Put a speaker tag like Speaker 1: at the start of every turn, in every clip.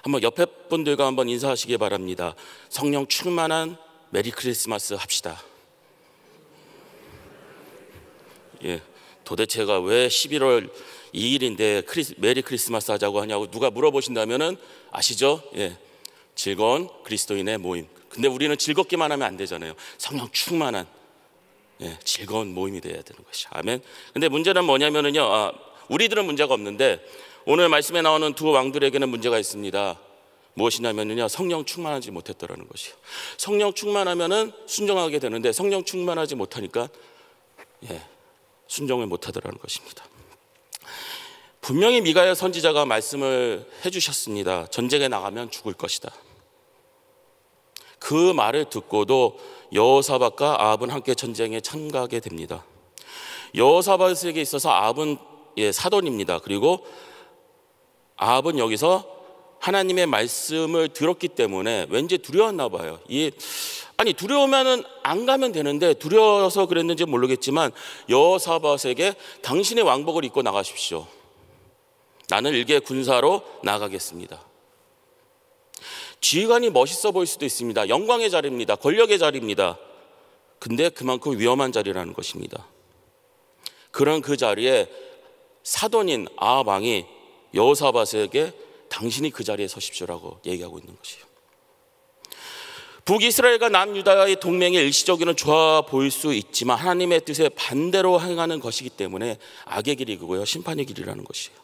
Speaker 1: 한번 옆에 분들과 한번 인사하시기 바랍니다. 성령 충만한 메리 크리스마스 합시다. 예, 도대체가 왜 11월 2일인데 메리 크리스마스 하자고 하냐고 누가 물어보신다면은 아시죠? 예, 즐거운 그리스도인의 모임. 근데 우리는 즐겁기만 하면 안 되잖아요. 성령 충만한 즐거운 모임이 돼야 되는 것이. 아멘. 근데 문제는 뭐냐면은요, 우리들은 문제가 없는데 오늘 말씀에 나오는 두 왕들에게는 문제가 있습니다. 무엇이냐면요, 성령 충만하지 못했더라는 것이요. 성령 충만하면은 순종하게 되는데 성령 충만하지 못하니까 순종을 못하더라는 것입니다. 분명히 미가야 선지자가 말씀을 해주셨습니다. 전쟁에 나가면 죽을 것이다. 그 말을 듣고도 여호사밧과 아합은 함께 전쟁에 참가하게 됩니다. 여호사밧에게 있어서 아합은 사돈입니다. 그리고 아합은 여기서 하나님의 말씀을 들었기 때문에 왠지 두려웠나 봐요. 아니 두려우면은 안 가면 되는데 두려워서 그랬는지 모르겠지만 여호사밧에게 당신의 왕복을 입고 나가십시오. 나는 일개 군사로 나가겠습니다. 지휘관이 멋있어 보일 수도 있습니다. 영광의 자리입니다. 권력의 자리입니다. 근데 그만큼 위험한 자리라는 것입니다. 그런 그 자리에 사돈인 아합 왕이 여호사밧에게 당신이 그 자리에 서십시오라고 얘기하고 있는 것이에요. 북이스라엘과 남유다의 동맹이 일시적으로는 좋아 보일 수 있지만 하나님의 뜻에 반대로 행하는 것이기 때문에 악의 길이고요, 심판의 길이라는 것이에요.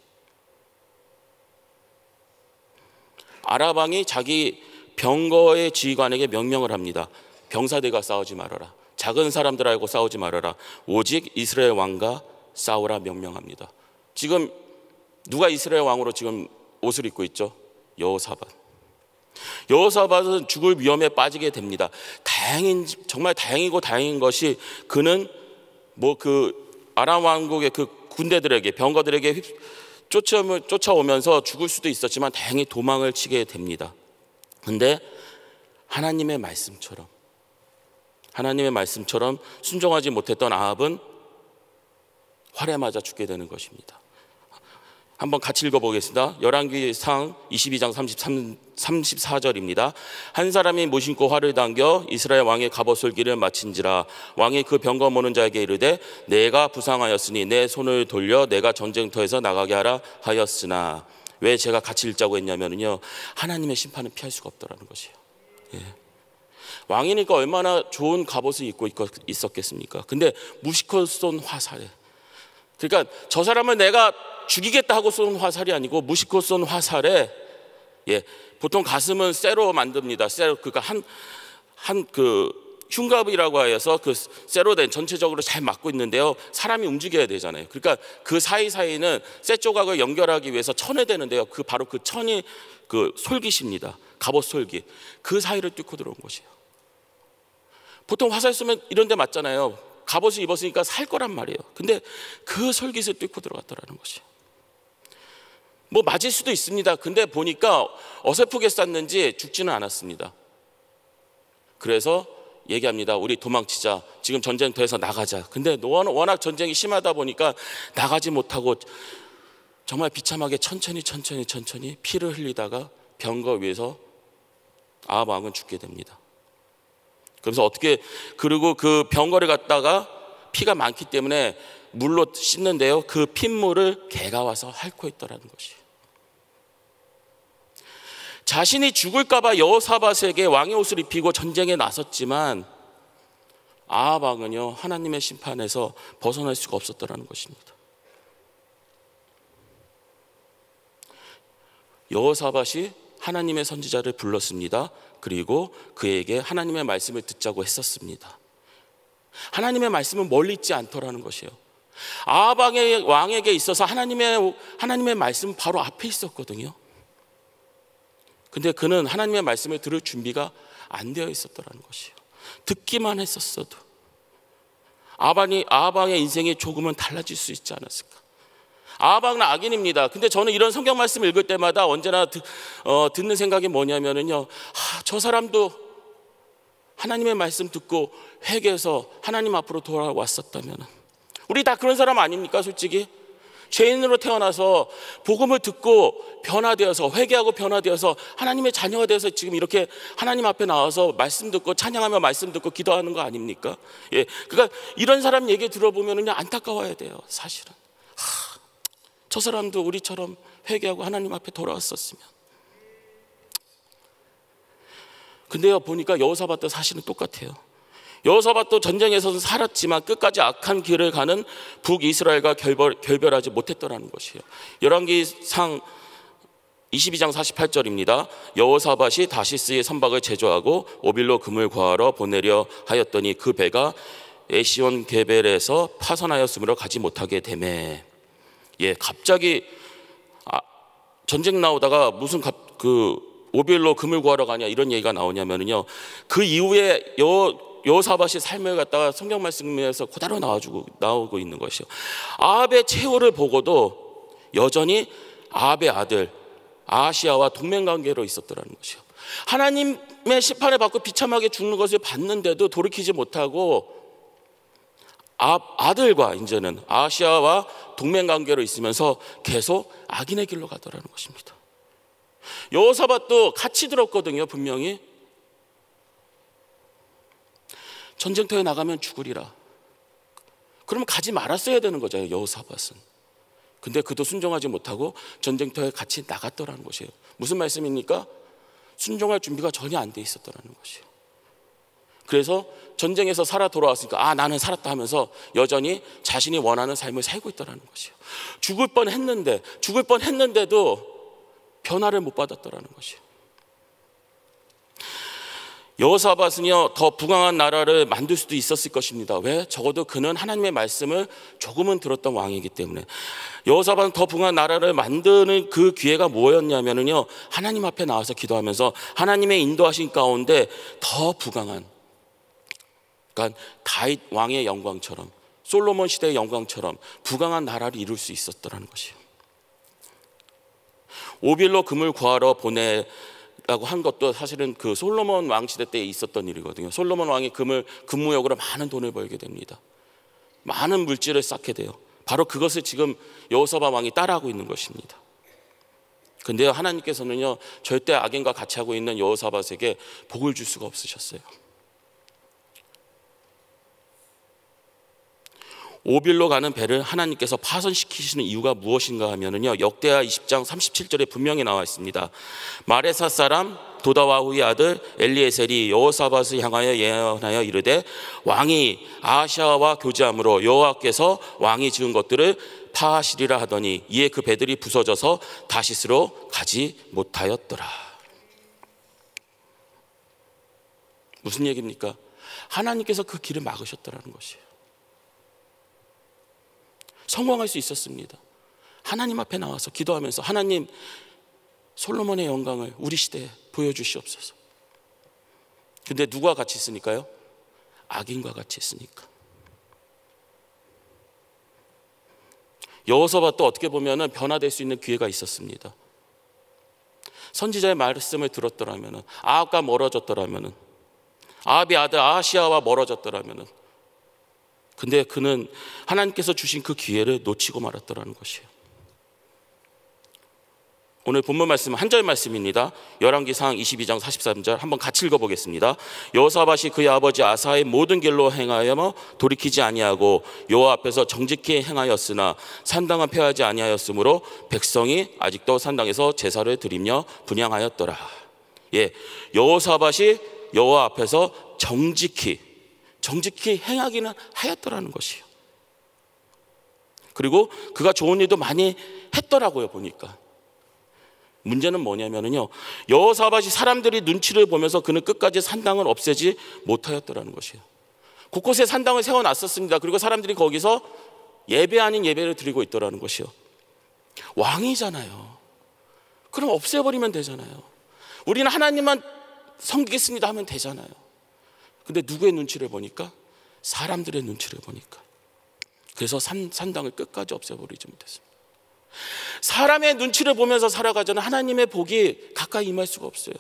Speaker 1: 아합 왕이 자기 병거의 지휘관에게 명령을 합니다. 병사들과 싸우지 말아라. 작은 사람들하고 싸우지 말아라. 오직 이스라엘 왕과 싸우라 명령합니다. 지금 누가 이스라엘 왕으로 지금 옷을 입고 있죠? 여호사밧. 여호사밧은 죽을 위험에 빠지게 됩니다. 정말 다행이고 다행인 것이 그는 아람 왕국의 그 군대들에게 병거들에게 쫓아오면서 죽을 수도 있었지만 다행히 도망을 치게 됩니다. 근데 하나님의 말씀처럼 순종하지 못했던 아합은 활에 맞아 죽게 되는 것입니다. 한번 같이 읽어보겠습니다. 열왕기상 22장 34절입니다. 한 사람이 무심코 활을 당겨 이스라엘 왕의 갑옷솔기를 마친지라. 왕이 그 병거 모는 자에게 이르되 내가 부상하였으니 내 손을 돌려 내가 전쟁터에서 나가게 하라 하였으나. 왜 제가 같이 읽자고 했냐면요, 하나님의 심판은 피할 수가 없더라는 것이에요. 왕이니까 얼마나 좋은 갑옷을 입고 있었겠습니까? 근데 무심코 쏜 화살에, 그러니까 저 사람을 내가 죽이겠다 하고 쏜 화살이 아니고 무심코 쏜 화살에, 보통 가슴은 쇠로 만듭니다. 쇠로, 그러니까 그 흉갑이라고 해서 그 쇠로 된 전체적으로 잘 막고 있는데요, 사람이 움직여야 되잖아요. 그러니까 그 사이사이는 쇠 조각을 연결하기 위해서 천에 되는데요, 바로 그 천이 그 솔깃입니다. 갑옷 솔깃. 그 사이를 뚫고 들어온 것이에요. 보통 화살 쏘면 이런 데 맞잖아요. 갑옷을 입었으니까 살 거란 말이에요. 근데 그 솔깃을 뚫고 들어갔더라는 것이에요. 맞을 수도 있습니다. 근데 보니까 어설프게 쐈는지 죽지는 않았습니다. 그래서 얘기합니다. 우리 도망치자. 지금 전쟁터에서 나가자. 근데 워낙 전쟁이 심하다 보니까 나가지 못하고 정말 비참하게 천천히 피를 흘리다가 병거 위에서 아합 왕은 죽게 됩니다. 그래서 그리고 그 병거를 갖다가 피가 많기 때문에 물로 씻는데요, 그 핏물을 개가 와서 핥고 있더라는 것이에요. 자신이 죽을까봐 여호사밧에게 왕의 옷을 입히고 전쟁에 나섰지만 아합 왕은요, 하나님의 심판에서 벗어날 수가 없었더라는 것입니다. 여호사밧이 하나님의 선지자를 불렀습니다. 그리고 그에게 하나님의 말씀을 듣자고 했었습니다. 하나님의 말씀은 멀리 있지 않더라는 것이에요. 아합 왕에게 있어서 하나님의 말씀은 바로 앞에 있었거든요. 근데 그는 하나님의 말씀을 들을 준비가 안 되어 있었더라는 것이에요. 듣기만 했었어도 아합 왕의 인생이 조금은 달라질 수 있지 않았을까. 아합 왕은 악인입니다. 근데 저는 이런 성경 말씀을 읽을 때마다 언제나 듣는 생각이 뭐냐면요, 저 사람도 하나님의 말씀 듣고 회개해서 하나님 앞으로 돌아왔었다면, 우리 다 그런 사람 아닙니까? 솔직히 죄인으로 태어나서 복음을 듣고 변화되어서, 회개하고 변화되어서 하나님의 자녀가 되어서 지금 이렇게 하나님 앞에 나와서 말씀 듣고 찬양하며 말씀 듣고 기도하는 거 아닙니까? 예, 그러니까 이런 사람 얘기 들어보면 그냥 안타까워야 돼요. 사실은 저 사람도 우리처럼 회개하고 하나님 앞에 돌아왔었으면. 근데요, 보니까 여호사밧도 사실은 똑같아요. 여호사밧도 전쟁에서는 살았지만 끝까지 악한 길을 가는 북이스라엘과 결별하지 못했더라는 것이에요. 열왕기상 22장 48절입니다. 여호사밧이 다시스의 선박을 제조하고 오빌로 금을 구하러 보내려 하였더니 그 배가 에시온 게벨에서 파선하였으므로 가지 못하게 되매. 예, 갑자기 전쟁 나오다가 무슨 오빌로 금을 구하러 가냐 이런 얘기가 나오냐면요, 그 이후에 여호사밧이 삶을 갖다가 성경 말씀에서 그대로 나오고 있는 것이요. 아합의 최후를 보고도 여전히 아합의 아들 아하시야와 동맹 관계로 있었더라는 것이요. 하나님의 심판을 받고 비참하게 죽는 것을 봤는데도 돌이키지 못하고 아들과 이제는 아하시야와 동맹 관계로 있으면서 계속 악인의 길로 가더라는 것입니다. 여호사밧도 같이 들었거든요. 분명히 전쟁터에 나가면 죽으리라. 그러면 가지 말았어야 되는 거죠, 여호사밧은. 근데 그도 순종하지 못하고 전쟁터에 같이 나갔더라는 것이에요. 무슨 말씀입니까? 순종할 준비가 전혀 안 돼 있었더라는 것이에요. 그래서 전쟁에서 살아 돌아왔으니까 나는 살았다 하면서 여전히 자신이 원하는 삶을 살고 있더라는 것이에요. 죽을 뻔했는데도 변화를 못 받았더라는 것이에요. 여호사밧은요, 더 부강한 나라를 만들 수도 있었을 것입니다. 왜? 적어도 그는 하나님의 말씀을 조금은 들었던 왕이기 때문에. 여호사밧은 더 부강한 나라를 만드는 그 기회가 뭐였냐면요, 하나님 앞에 나와서 기도하면서 하나님의 인도하신 가운데 더 부강한, 그러니까 다윗 왕의 영광처럼, 솔로몬 시대의 영광처럼 부강한 나라를 이룰 수 있었더라는 것이에요. 오빌로 금을 구하러 보내라고 한 것도 사실은 그 솔로몬 왕 시대 때 있었던 일이거든요. 솔로몬 왕이 금무역으로 많은 돈을 벌게 됩니다. 많은 물질을 쌓게 돼요. 바로 그것을 지금 여호사밧 왕이 따라하고 있는 것입니다. 근데요, 하나님께서는요, 절대 악인과 같이 하고 있는 여호사밧에게 복을 줄 수가 없으셨어요. 오빌로 가는 배를 하나님께서 파선시키시는 이유가 무엇인가 하면은요, 역대하 20장 37절에 분명히 나와 있습니다. 마레사 사람 도다와후의 아들 엘리에셀이 여호사밧을 향하여 예언하여 이르되 왕이 아하시야와 교제함으로 여호와께서 왕이 지은 것들을 파하시리라 하더니 이에 그 배들이 부서져서 다시스로 가지 못하였더라. 무슨 얘기입니까? 하나님께서 그 길을 막으셨더라는 것이에요. 성공할 수 있었습니다. 하나님 앞에 나와서 기도하면서 하나님, 솔로몬의 영광을 우리 시대에 보여주시옵소서. 근데 누구와 같이 있으니까요? 악인과 같이 있으니까. 여호사밧도 어떻게 보면 변화될 수 있는 기회가 있었습니다. 선지자의 말씀을 들었더라면, 아합과 멀어졌더라면, 아합의 아들 아하시야와 멀어졌더라면, 근데 그는 하나님께서 주신 그 기회를 놓치고 말았더라는 것이에요. 오늘 본문 말씀은 한 절 말씀입니다. 열왕기상 22장 43절 한번 같이 읽어보겠습니다. 여호사밧이 그의 아버지 아사의 모든 길로 행하여 돌이키지 아니하고 여호와 앞에서 정직히 행하였으나 산당은 폐하지 아니하였으므로 백성이 아직도 산당에서 제사를 드리며 분향하였더라. 예, 여호사밧이 여호와 앞에서 정직히 행하기는 하였더라는 것이에요. 그리고 그가 좋은 일도 많이 했더라고요, 보니까. 문제는 뭐냐면요, 여호사밧이 사람들이 눈치를 보면서 그는 끝까지 산당을 없애지 못하였더라는 것이에요. 곳곳에 산당을 세워놨었습니다. 그리고 사람들이 거기서 예배 아닌 예배를 드리고 있더라는 것이요. 왕이잖아요. 그럼 없애버리면 되잖아요. 우리는 하나님만 섬기겠습니다 하면 되잖아요. 근데 누구의 눈치를 보니까? 사람들의 눈치를 보니까. 그래서 산당을 끝까지 없애버리지 못했습니다. 사람의 눈치를 보면서 살아가자는 하나님의 복이 가까이 임할 수가 없어요.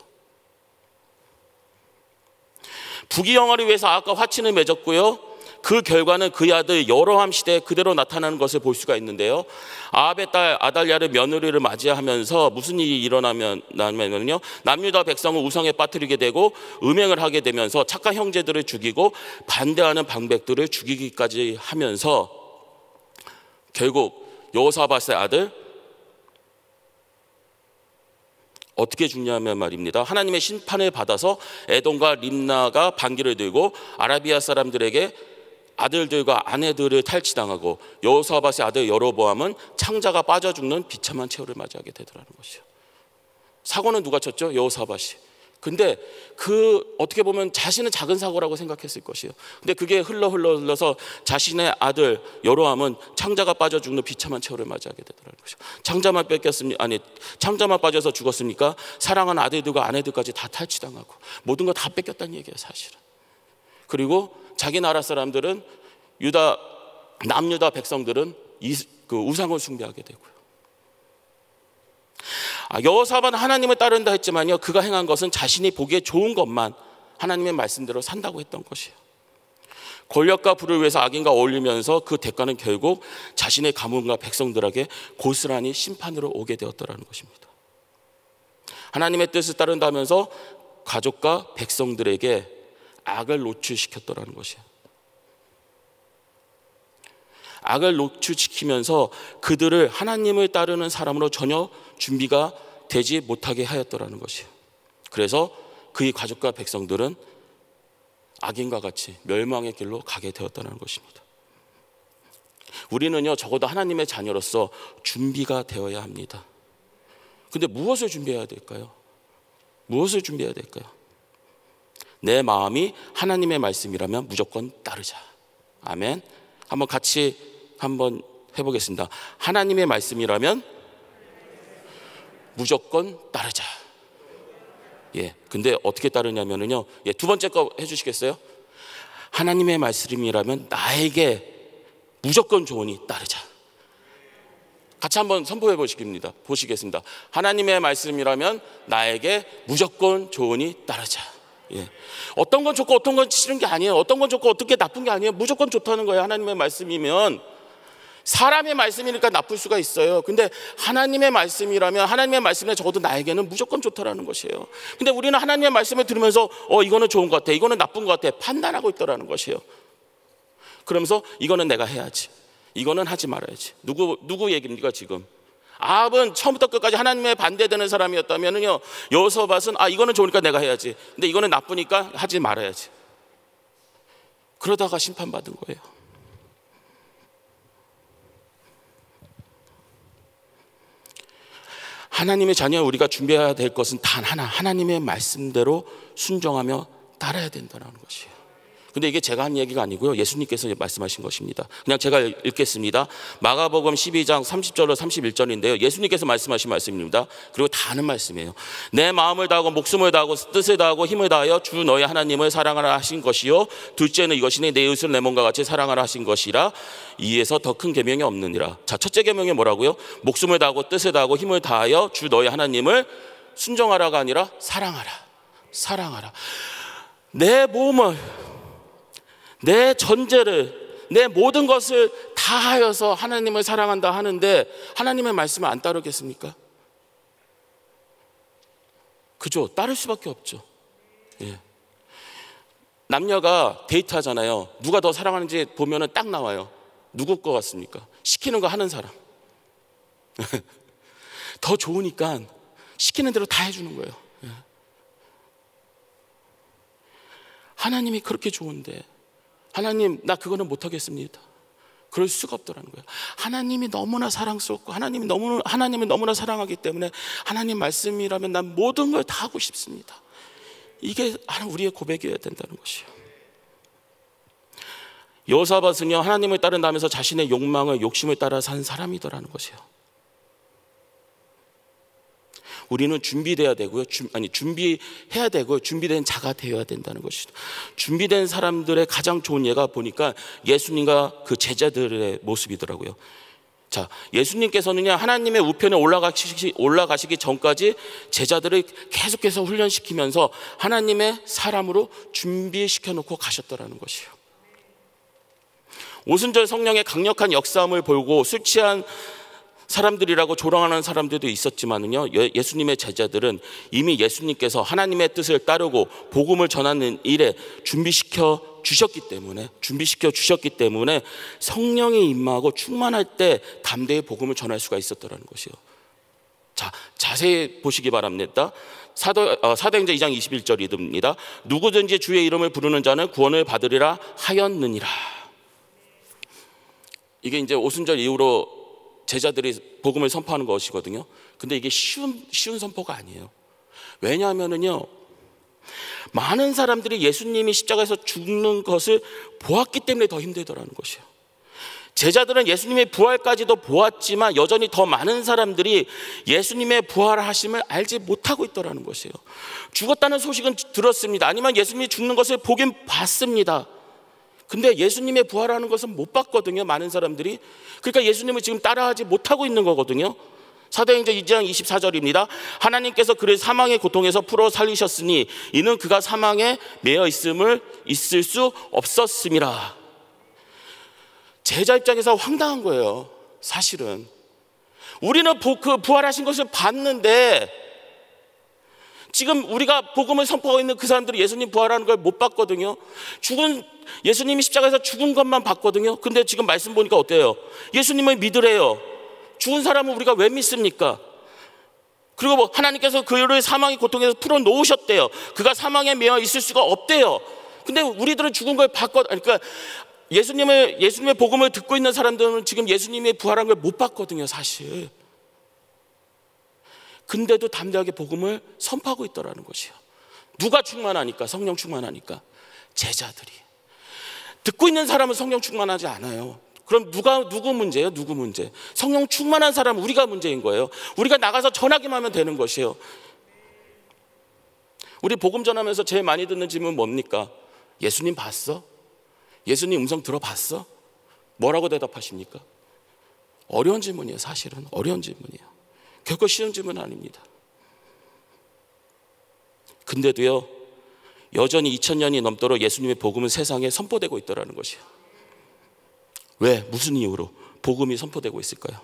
Speaker 1: 부귀영화를 위해서 아까 화친을 맺었고요, 그 결과는 그의 아들 여로함 시대에 그대로 나타나는 것을 볼 수가 있는데요. 아합의 딸 아달랴를 며느리를 맞이하면서 무슨 일이 일어나면요, 남유다 백성을 우상에 빠뜨리게 되고 음행을 하게 되면서 착한 형제들을 죽이고 반대하는 방백들을 죽이기까지 하면서 결국 여호사밧의 아들 어떻게 죽냐면 말입니다. 하나님의 심판을 받아서 에돔과 림나가 반기를 들고 아라비아 사람들에게 아들들과 아내들을 탈취당하고 여호사밧의 아들 여로보암은 창자가 빠져 죽는 비참한 최후를 맞이하게 되더라는 것이요. 사고는 누가 쳤죠? 여호사밧이. 근데 그 어떻게 보면 자신은 작은 사고라고 생각했을 것이에요. 근데 그게 흘러서 자신의 아들 여로함은 창자가 빠져 죽는 비참한 최후를 맞이하게 되더라는 것이요. 창자만 빠져서 죽었습니까? 사랑하는 아들들과 아내들까지 다 탈취당하고 모든 거 다 뺏겼다는 얘기예요, 사실은. 그리고 자기 나라 사람들은 남유다 백성들은 그 우상을 숭배하게 되고요. 여호사밧은 하나님을 따른다 했지만요, 그가 행한 것은 자신이 보기에 좋은 것만 하나님의 말씀대로 산다고 했던 것이에요. 권력과 부를 위해서 악인과 어울리면서 그 대가는 결국 자신의 가문과 백성들에게 고스란히 심판으로 오게 되었더라는 것입니다. 하나님의 뜻을 따른다면서 가족과 백성들에게 악을 노출시켰더라는 것이에요. 악을 노출시키면서 그들을 하나님을 따르는 사람으로 전혀 준비가 되지 못하게 하였더라는 것이에요. 그래서 그의 가족과 백성들은 악인과 같이 멸망의 길로 가게 되었다는 것입니다. 우리는요, 적어도 하나님의 자녀로서 준비가 되어야 합니다. 근데 무엇을 준비해야 될까요? 무엇을 준비해야 될까요? 내 마음이 하나님의 말씀이라면 무조건 따르자. 아멘. 한번 같이 해보겠습니다. 하나님의 말씀이라면 무조건 따르자. 예. 근데 어떻게 따르냐면요. 예, 두 번째 거 해주시겠어요? 하나님의 말씀이라면 나에게 무조건 좋으니 따르자. 같이 한번 선포해 보시겠습니다. 하나님의 말씀이라면 나에게 무조건 좋으니 따르자. 예. 어떤 건 좋고 어떤 건 싫은 게 아니에요. 어떤 건 좋고 어떤 게 나쁜 게 아니에요. 무조건 좋다는 거예요. 하나님의 말씀이면. 사람의 말씀이니까 나쁠 수가 있어요. 근데 하나님의 말씀이라면 하나님의 말씀에 적어도 나에게는 무조건 좋다라는 것이에요. 근데 우리는 하나님의 말씀을 들으면서 이거는 좋은 것 같아, 이거는 나쁜 것 같아 판단하고 있더라는 것이에요. 그러면서 이거는 내가 해야지, 이거는 하지 말아야지. 누구 얘기입니까 지금? 아합은 처음부터 끝까지 하나님의 반대되는 사람이었다면요, 여호사밧은 이거는 좋으니까 내가 해야지, 근데 이거는 나쁘니까 하지 말아야지. 그러다가 심판받은 거예요. 하나님의 자녀 우리가 준비해야 될 것은 단 하나, 하나님의 말씀대로 순종하며 따라야 된다는 것이에요. 근데 이게 제가 한 얘기가 아니고요, 예수님께서 말씀하신 것입니다. 그냥 제가 읽겠습니다. 마가복음 12장 30절로 31절인데요 예수님께서 말씀하신 말씀입니다. 그리고 다 아는 말씀이에요. 내 마음을 다하고 목숨을 다하고 뜻을 다하고 힘을 다하여 주 너의 하나님을 사랑하라 하신 것이요 둘째는 이것이니 내 이웃을 내 몸과 같이 사랑하라 하신 것이라. 이에서 더 큰 계명이 없느니라. 자, 첫째 계명이 뭐라고요? 목숨을 다하고 뜻을 다하고 힘을 다하여 주 너의 하나님을 순종하라가 아니라 사랑하라. 내 몸을, 내 전제를, 내 모든 것을 다하여서 하나님을 사랑한다 하는데 하나님의 말씀을 안 따르겠습니까? 그죠? 따를 수밖에 없죠. 예. 남녀가 데이트하잖아요. 누가 더 사랑하는지 보면은 딱 나와요. 누구 것 같습니까? 시키는 거 하는 사람. 더 좋으니까 시키는 대로 다 해주는 거예요. 예. 하나님이 그렇게 좋은데 하나님 나 그거는 못하겠습니다. 그럴 수가 없더라는 거예요. 하나님이 너무나 사랑스럽고 하나님을 너무나 사랑하기 때문에 하나님 말씀이라면 난 모든 걸 다 하고 싶습니다. 이게 우리의 고백이어야 된다는 것이에요. 여호사밧은요 하나님을 따른다면서 자신의 욕심을 따라 산 사람이더라는 것이에요. 우리는 준비돼야 되고요. 준비해야 되고 준비된 자가 되어야 된다는 것이죠. 준비된 사람들의 가장 좋은 예가 보니까 예수님과 그 제자들의 모습이더라고요. 자, 예수님께서는요 하나님의 우편에 올라가시기 전까지 제자들을 계속해서 훈련시키면서 하나님의 사람으로 준비시켜 놓고 가셨더라는 것이에요. 오순절 성령의 강력한 역사함을 보고 술 취한 사람들이라고 조롱하는 사람들도 있었지만요, 예수님의 제자들은 이미 예수님께서 하나님의 뜻을 따르고 복음을 전하는 일에 준비시켜 주셨기 때문에 성령이 임하고 충만할 때 담대히 복음을 전할 수가 있었더라는 것이요. 자, 자세히 보시기 바랍니다. 사도행전 2장 21절입니다. 누구든지 주의 이름을 부르는 자는 구원을 받으리라 하였느니라. 이게 이제 오순절 이후로 제자들이 복음을 선포하는 것이거든요. 근데 이게 쉬운 선포가 아니에요. 왜냐하면은요, 많은 사람들이 예수님이 십자가에서 죽는 것을 보았기 때문에 더 힘들더라는 것이에요. 제자들은 예수님의 부활까지도 보았지만 여전히 더 많은 사람들이 예수님의 부활하심을 알지 못하고 있더라는 것이에요. 죽었다는 소식은 들었습니다. 아니면 예수님이 죽는 것을 보긴 봤습니다. 근데 예수님의 부활하는 것은 못 봤거든요, 많은 사람들이. 그러니까 예수님을 지금 따라하지 못하고 있는 거거든요. 사도행전 2장 24절입니다. 하나님께서 그를 사망의 고통에서 풀어 살리셨으니 이는 그가 사망에 매여 있을 수 없었음이라. 제자 입장에서 황당한 거예요. 사실은 우리는 그 부활하신 것을 봤는데 지금 우리가 복음을 선포하고 있는 그 사람들이 예수님 부활하는 걸 못 봤거든요. 예수님이 십자가에서 죽은 것만 봤거든요. 근데 지금 말씀 보니까 어때요? 예수님을 믿으래요. 죽은 사람은 우리가 왜 믿습니까? 그리고 뭐 하나님께서 그를 사망의 고통에서 풀어놓으셨대요. 그가 사망에 매여 있을 수가 없대요. 근데 우리들은 죽은 걸 봤거든요. 그러니까 예수님의 복음을 듣고 있는 사람들은 지금 예수님의 부활한 걸 못 봤거든요, 사실. 근데도 담대하게 복음을 선포하고 있더라는 것이요. 누가 충만하니까? 성령 충만하니까. 제자들이. 듣고 있는 사람은 성령 충만하지 않아요. 그럼 누구 문제예요? 누구 문제? 성령 충만한 사람은 우리가 문제인 거예요. 우리가 나가서 전하기만 하면 되는 것이에요. 우리 복음 전하면서 제일 많이 듣는 질문 뭡니까? 예수님 봤어? 예수님 음성 들어봤어? 뭐라고 대답하십니까? 어려운 질문이에요. 사실은 어려운 질문이에요. 결코 쉬운 질문은 아닙니다. 근데도요, 여전히 2000년이 넘도록 예수님의 복음은 세상에 선포되고 있더라는 것이에요. 왜? 무슨 이유로 복음이 선포되고 있을까요?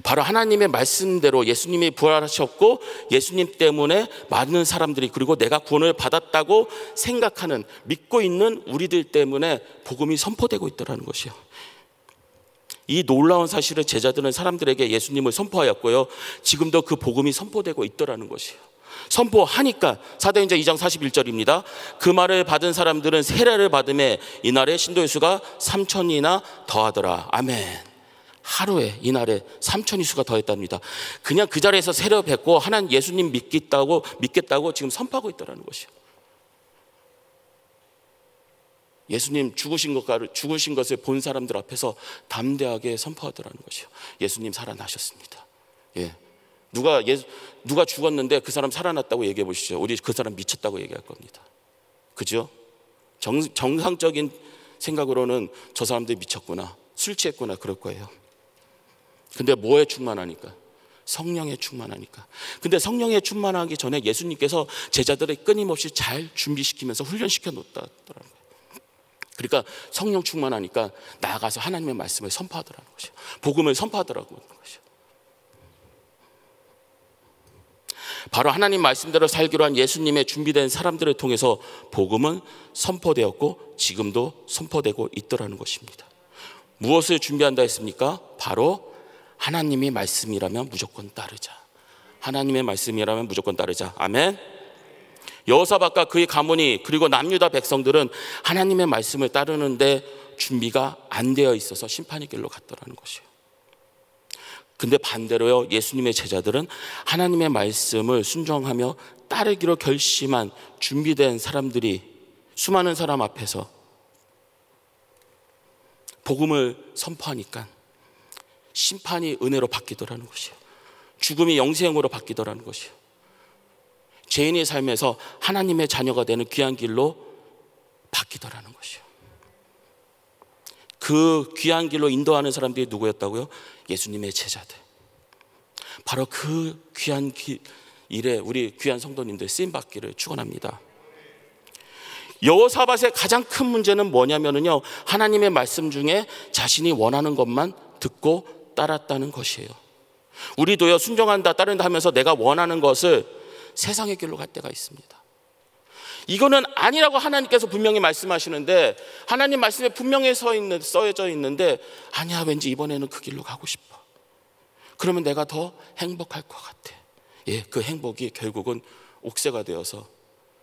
Speaker 1: 바로 하나님의 말씀대로 예수님이 부활하셨고 예수님 때문에 많은 사람들이, 그리고 내가 구원을 받았다고 생각하는, 믿고 있는 우리들 때문에 복음이 선포되고 있더라는 것이에요. 이 놀라운 사실을 제자들은 사람들에게 예수님을 선포하였고요, 지금도 그 복음이 선포되고 있더라는 것이에요. 선포하니까 사도행전 2장 41절입니다. 그 말을 받은 사람들은 세례를 받음에 이날에 신도의 수가 3,000이나 더하더라. 아멘. 하루에 이날에 3,000이 수가 더했답니다. 그냥 그 자리에서 세례 뱉고 하나님 예수님 믿겠다고 지금 선포하고 있더라는 것이에요. 예수님 죽으신 것을 본 사람들 앞에서 담대하게 선포하더라는 것이에요. 예수님 살아나셨습니다. 예. 누가 죽었는데 그 사람 살아났다고 얘기해 보시죠. 우리 그 사람 미쳤다고 얘기할 겁니다. 그죠? 정상적인 생각으로는 저 사람들이 미쳤구나, 술 취했구나, 그럴 거예요. 근데 뭐에 충만하니까? 성령에 충만하니까. 근데 성령에 충만하기 전에 예수님께서 제자들을 끊임없이 잘 준비시키면서 훈련시켜 놓았다는 거예요. 그러니까 성령 충만하니까 나아가서 하나님의 말씀을 선포하더라는 것이에요. 복음을 선포하더라는 것이에요. 바로 하나님 말씀대로 살기로 한 예수님의 준비된 사람들을 통해서 복음은 선포되었고 지금도 선포되고 있더라는 것입니다. 무엇을 준비한다 했습니까? 바로 하나님의 말씀이라면 무조건 따르자. 하나님의 말씀이라면 무조건 따르자. 아멘. 여호사밧과 그의 가문이, 그리고 남유다 백성들은 하나님의 말씀을 따르는데 준비가 안 되어 있어서 심판의 길로 갔더라는 것이에요. 근데 반대로요, 예수님의 제자들은 하나님의 말씀을 순종하며 따르기로 결심한 준비된 사람들이 수많은 사람 앞에서 복음을 선포하니까 심판이 은혜로 바뀌더라는 것이에요. 죽음이 영생으로 바뀌더라는 것이에요. 죄인의 삶에서 하나님의 자녀가 되는 귀한 길로 바뀌더라는 것이에요. 그 귀한 길로 인도하는 사람들이 누구였다고요? 예수님의 제자들. 바로 그 귀한 일에 우리 귀한 성도님들 쓰임받기를 축원합니다. 여호사밧의 가장 큰 문제는 뭐냐면요, 하나님의 말씀 중에 자신이 원하는 것만 듣고 따랐다는 것이에요. 우리도요, 순종한다 따른다 하면서 내가 원하는 것을 세상의 길로 갈 때가 있습니다. 이거는 아니라고 하나님께서 분명히 말씀하시는데, 하나님 말씀에 분명히 써져 있는데, 아니야, 왠지 이번에는 그 길로 가고 싶어. 그러면 내가 더 행복할 것 같아. 예, 그 행복이 결국은 옥새가 되어서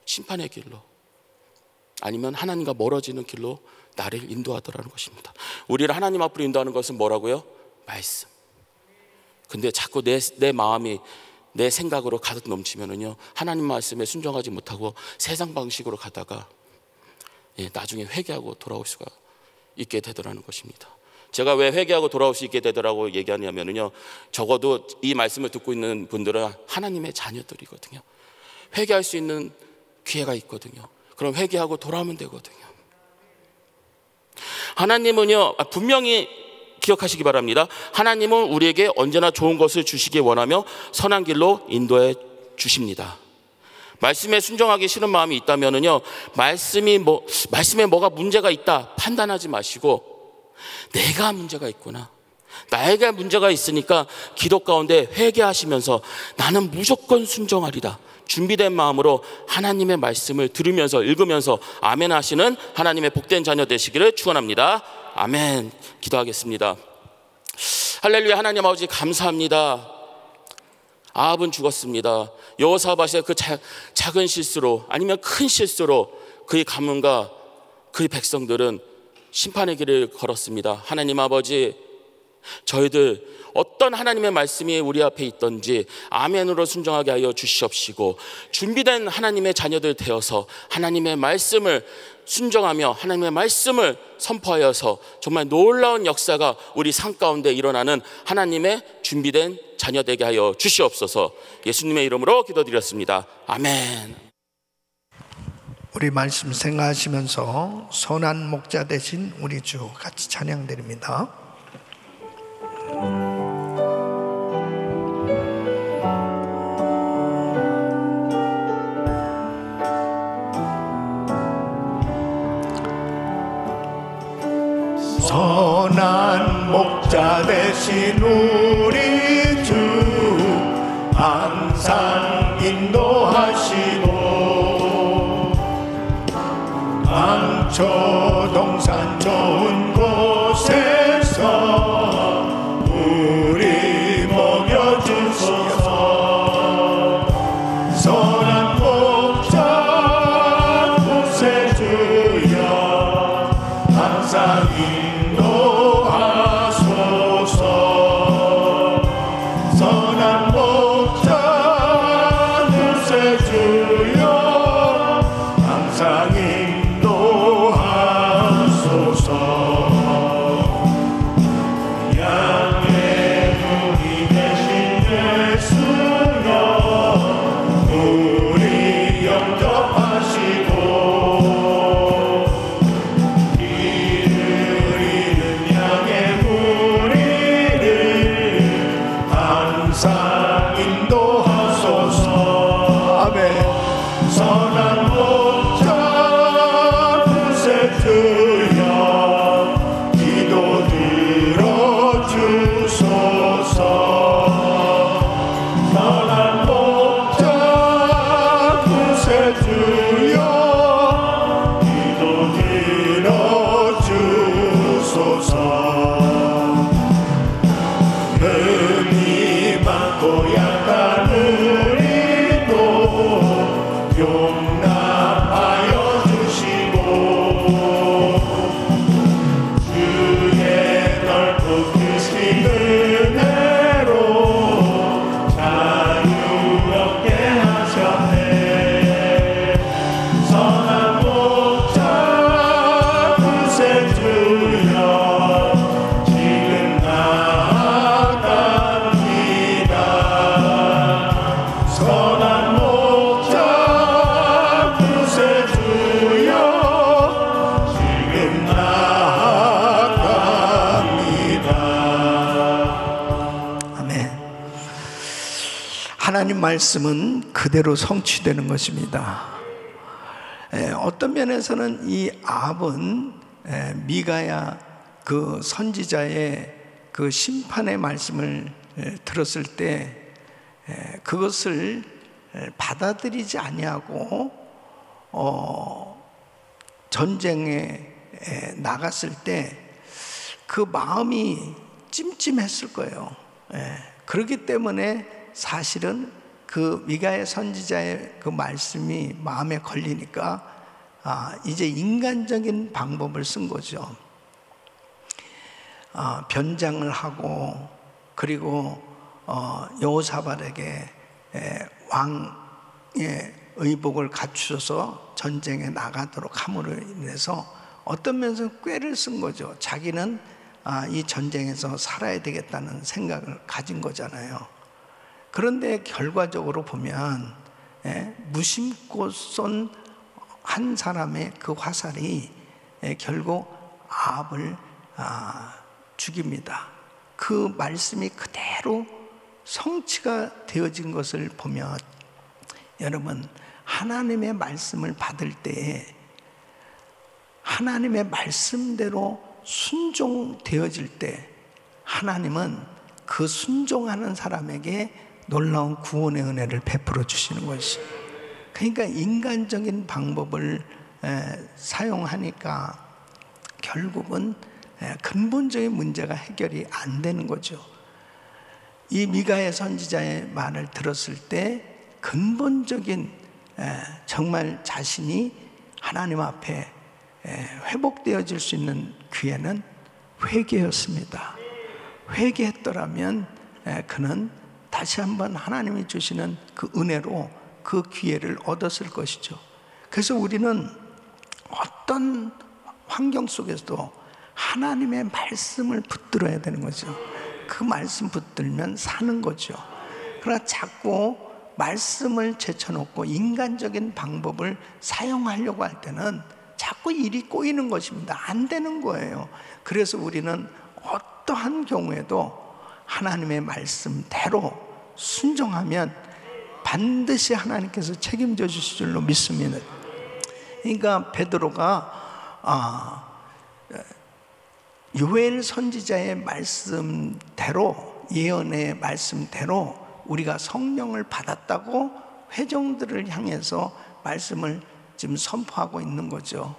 Speaker 1: 심판의 길로, 아니면 하나님과 멀어지는 길로 나를 인도하더라는 것입니다. 우리를 하나님 앞으로 인도하는 것은 뭐라고요? 말씀. 근데 자꾸 내 마음이 내 생각으로 가득 넘치면은요, 하나님 말씀에 순종하지 못하고 세상 방식으로 가다가 나중에 회개하고 돌아올 수가 있게 되더라는 것입니다. 제가 왜 회개하고 돌아올 수 있게 되더라고 얘기하냐면요, 적어도 이 말씀을 듣고 있는 분들은 하나님의 자녀들이거든요. 회개할 수 있는 기회가 있거든요. 그럼 회개하고 돌아오면 되거든요. 하나님은요, 분명히 기억하시기 바랍니다. 하나님은 우리에게 언제나 좋은 것을 주시기 원하며 선한 길로 인도해 주십니다. 말씀에 순종하기 싫은 마음이 있다면요, 말씀에 뭐가 문제가 있다 판단하지 마시고, 내가 문제가 있구나, 나에게 문제가 있으니까 기도 가운데 회개하시면서 나는 무조건 순종하리라 준비된 마음으로 하나님의 말씀을 들으면서 읽으면서 아멘 하시는 하나님의 복된 자녀 되시기를 축원합니다. 아멘. 기도하겠습니다. 할렐루야. 하나님 아버지 감사합니다. 아합은 죽었습니다. 여호사밧의 그 작은 실수로, 아니면 큰 실수로 그의 가문과 그의 백성들은 심판의 길을 걸었습니다. 하나님 아버지, 저희들 어떤 하나님의 말씀이 우리 앞에 있던지 아멘으로 순종하게 하여 주시옵시고, 준비된 하나님의 자녀들 되어서 하나님의 말씀을 순종하며 하나님의 말씀을 선포하여서 정말 놀라운 역사가 우리 삶 가운데 일어나는 하나님의 준비된 자녀 되게 하여 주시옵소서. 예수님의 이름으로 기도드렸습니다. 아멘.
Speaker 2: 우리 말씀 생각하시면서 선한 목자 되신 우리 주 같이 찬양드립니다. 선한 목자 되신 우리 주 항상 인도하시고, 강초 동산 좋은 곳에서 우리 먹여주소서. 선한 목자 구세주여 항상 인도하소서. 선한 목자 구세주여 항상 인도하소서. 양의 눈이 되신 예수여 우리 영접하시고, 길을 잃은 양의 무리를 항상 인도하소서. 아멘. 선한 목자 구세주여 기도 들어주소서. 선한 목자 구세주여 기도 들어주소서. 은혜 받고 약한 우리도 용납하여 주시고, 주의 넓고 크신 은혜로 자유롭게 하셨네. 선한 목자 구세주여 지금 나아갑니다. 선한 목자 구세주여 지금 나아갑니다. 아멘. 하나님 말씀은 그대로 성취되는 것입니다.
Speaker 3: 어떤 면에서는 이 아합은 미가야 그 선지자의 그 심판의 말씀을 들었을 때 그것을 받아들이지 아니하고 전쟁에 나갔을 때 그 마음이 찜찜했을 거예요. 그렇기 때문에 사실은 그 미가의 선지자의 그 말씀이 마음에 걸리니까 이제 인간적인 방법을 쓴 거죠. 변장을 하고, 그리고 여호사밧에게 왕의 의복을 갖추어서 전쟁에 나가도록 함으로 인해서 어떤 면에서 꾀를 쓴 거죠. 자기는 이 전쟁에서 살아야 되겠다는 생각을 가진 거잖아요. 그런데 결과적으로 보면 무심코 쏜 한 사람의 그 화살이 결국 아합을 죽입니다. 그 말씀이 그대로 성취가 되어진 것을 보면, 여러분, 하나님의 말씀을 받을 때 하나님의 말씀대로 순종되어질 때 하나님은 그 순종하는 사람에게 놀라운 구원의 은혜를 베풀어 주시는 것이. 그러니까 인간적인 방법을 사용하니까 결국은 근본적인 문제가 해결이 안 되는 거죠. 이 미가의 선지자의 말을 들었을 때 근본적인 정말 자신이 하나님 앞에 회복되어질 수 있는 기회는 회개였습니다. 회개했더라면 그는 다시 한번 하나님이 주시는 그 은혜로 그 기회를 얻었을 것이죠. 그래서 우리는 어떤 환경 속에서도 하나님의 말씀을 붙들어야 되는 거죠. 그 말씀 붙들면 사는 거죠. 그러나 자꾸 말씀을 제쳐놓고 인간적인 방법을 사용하려고 할 때는 자꾸 일이 꼬이는 것입니다. 안 되는 거예요. 그래서 우리는 어떠한 경우에도 하나님의 말씀대로 순종하면 반드시 하나님께서 책임져 주실 줄로 믿습니다. 그러니까 베드로가 요엘 선지자의 말씀대로, 예언의 말씀대로 우리가 성령을 받았다고 회중들을 향해서 말씀을 지금 선포하고 있는 거죠.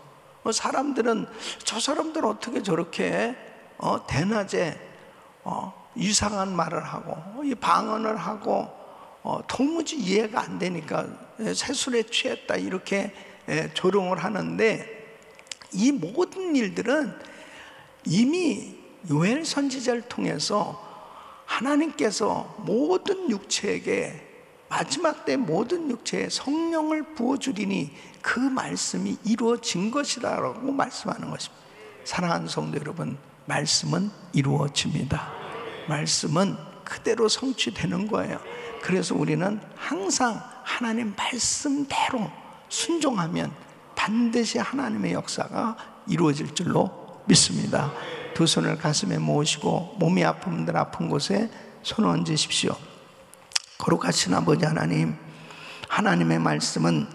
Speaker 3: 사람들은 저 사람들 어떻게 저렇게 대낮에 이상한 말을 하고 방언을 하고 도무지 이해가 안 되니까 세술에 취했다 이렇게 조롱을 하는데, 이 모든 일들은 이미 요엘 선지자를 통해서 하나님께서 모든 육체에게, 마지막 때 모든 육체에 성령을 부어주리니 그 말씀이 이루어진 것이라고 말씀하는 것입니다. 사랑하는 성도 여러분, 말씀은 이루어집니다. 말씀은 그대로 성취되는 거예요. 그래서 우리는 항상 하나님 말씀대로 순종하면 반드시 하나님의 역사가 이루어질 줄로 믿습니다. 두 손을 가슴에 모으시고 몸이 아픈 분들 아픈 곳에 손을 얹으십시오. 거룩하신 아버지 하나님, 하나님의 말씀은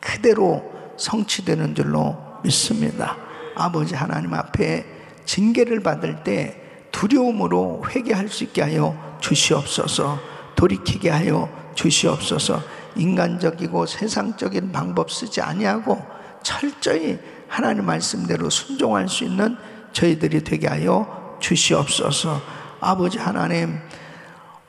Speaker 3: 그대로 성취되는 줄로 믿습니다. 아버지 하나님 앞에 징계를 받을 때 두려움으로 회개할 수 있게 하여 주시옵소서. 돌이키게 하여 주시옵소서. 인간적이고 세상적인 방법 쓰지 아니하고 철저히 하나님 말씀대로 순종할 수 있는 저희들이 되게 하여 주시옵소서. 아버지 하나님,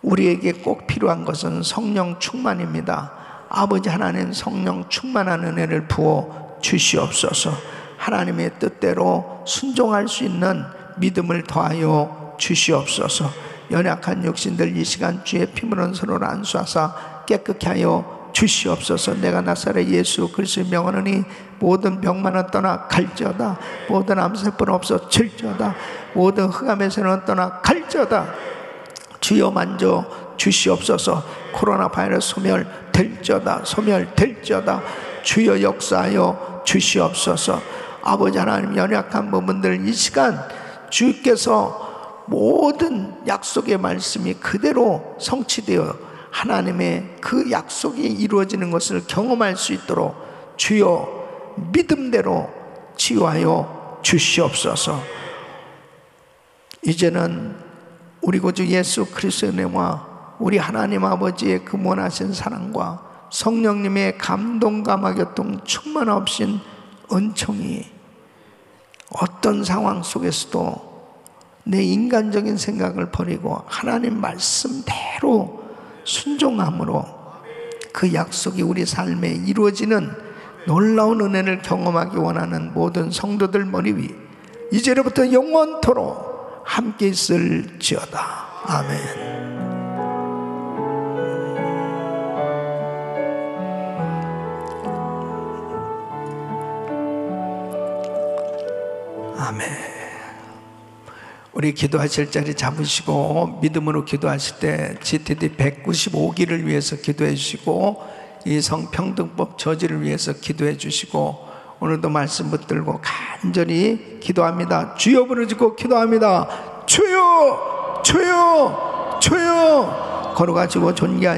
Speaker 3: 우리에게 꼭 필요한 것은 성령 충만입니다. 아버지 하나님, 성령 충만한 은혜를 부어 주시옵소서. 하나님의 뜻대로 순종할 수 있는 믿음을 더하여 주시옵소서. 연약한 육신들 이 시간 주의 피물은 서로를 안수하사 깨끗게 하여 주시옵소서. 내가 나사렛 예수 그리스도의 명하노니 모든 병만은 떠나 갈지어다. 모든 암세포는 없어질지어다. 모든 흑암에서는 떠나 갈지어다. 주여 만져 주시옵소서. 코로나 바이러스 소멸될지어다. 소멸될지어다. 주여 역사하여 주시옵소서. 아버지 하나님, 연약한 부분들 이 시간 주께서 모든 약속의 말씀이 그대로 성취되어 하나님의 그 약속이 이루어지는 것을 경험할 수 있도록 주여 믿음대로 치유하여 주시옵소서. 이제는 우리 구주 예수 그리스도의 은혜와 우리 하나님 아버지의 근원하신 사랑과 성령님의 감동 감화교통 충만 없인 은총이 어떤 상황 속에서도 내 인간적인 생각을 버리고 하나님 말씀대로 순종함으로 그 약속이 우리 삶에 이루어지는 놀라운 은혜를 경험하기 원하는 모든 성도들 머리 위 이제로부터 영원토록 함께 있을지어다. 아멘. 아멘. 우리 기도하실 자리 잡으시고 믿음으로 기도하실 때 GTD 195기를 위해서 기도해 주시고 이 성평등법 저지를 위해서 기도해 주시고 오늘도 말씀 붙들고 간절히 기도합니다. 주여 부르짖고 기도합니다. 주여 주여 주여 걸어가지고 존귀하시